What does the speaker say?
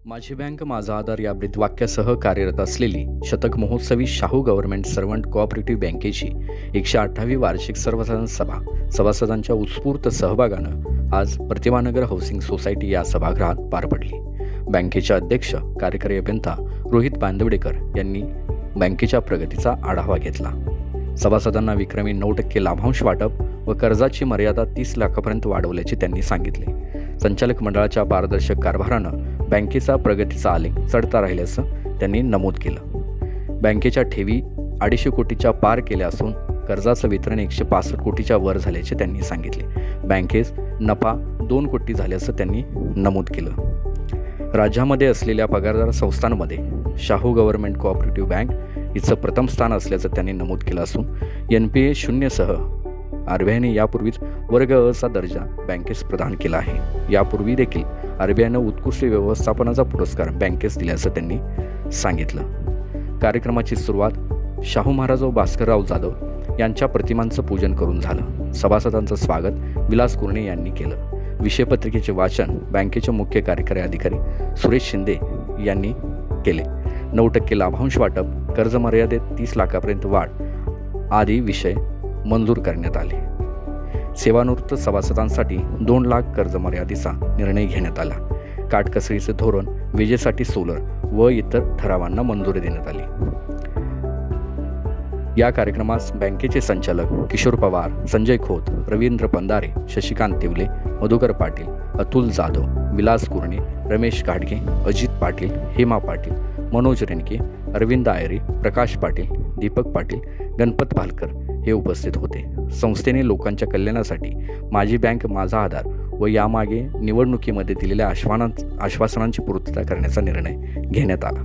माझी बँक माझा आधार या ब्रीदवाक्यासह कार्यरत असलेली शतक महोत्सवी शाहू गव्हर्नमेंट सर्वंट कोऑपरेटिव्ह बँकेची 108वी वार्षिक सर्वसाधारण सभा सभासदांच्या उत्स्फूर्त सहभागानं आज प्रतिभानगर हाऊसिंग सोसायटी या सभागृहात पार पडली. बँकेचे अध्यक्ष कार्यकारी अभियंता रोहित बांदवडेकर यांनी बँकेच्या प्रगतीचा आढावा घेतला. सभासदांना विक्रमी 9% लाभांश वाटप व कर्जाची मर्यादा 30 लाखापर्यंत वाढवल्याचे त्यांनी सांगितले. संचालक मंडळाच्या पारदर्शक कारभारानं बँकेचा प्रगतीचा आलेख चढता राहिल्याचं त्यांनी नमूद केलं. बँकेच्या ठेवी 250 कोटीच्या पार केल्या असून कर्जाचं वितरण 165 कोटीच्या वर झाल्याचे त्यांनी सांगितले. बँकेस नफा 2 कोटी झाल्याचं त्यांनी नमूद केलं. राज्यामध्ये असलेल्या पगारदार संस्थांमध्ये शाहू गव्हर्नमेंट कोऑपरेटिव्ह बँक हिचं प्रथम स्थान असल्याचं त्यांनी नमूद केलं असून NPA 0 सह RBIने यापूर्वीच वर्ग अ दर्जा बँकेस प्रदान केला आहे. यापूर्वी देखील RBIनं उत्कृष्ट व्यवस्थापनाचा पुरस्कार बँकेस दिल्याचं त्यांनी सांगितलं. कार्यक्रमाची सुरुवात शाहू महाराज व भास्करराव जाधव यांच्या प्रतिमांचं पूजन करून झालं. सभासदांचं स्वागत विलास कुरणे यांनी केलं. विषयपत्रिकेचे वाचन बँकेचे मुख्य कार्यकारी अधिकारी सुरेश शिंदे यांनी केले. 9% लाभांश वाटप, कर्ज मर्यादेत 30 लाखापर्यंत वाढ आदी विषय मंजूर करण्यात आले. सेवानिवृत्त सभासदांसाठी 2 लाख कर्ज मर्यादेचा निर्णय घेण्यात आला. काटकसरीचे धोरण, विजेसाठी सोलर व इतर ठरावांना मंजुरी देण्यात आली. या कार्यक्रमास बँकेचे संचालक किशोर पवार, संजय खोत, रवींद्र पंधारे, शशिकांत तिवले, मधुकर पाटील, अतुल जाधव, विलास कुरणे, रमेश घाडगे, अजित पाटील, हेमा पाटील, मनोज रेणके, अरविंद आयरे, प्रकाश पाटील, दीपक पाटील, गणपत भालकर हे उपस्थित होते. संस्थेने लोकांच्या कल्याणासाठी माझी बँक माझा आधार व यामागे निवडणुकीमध्ये दिलेल्या आश्वासनांची पूर्तता करण्याचा निर्णय घेण्यात आला.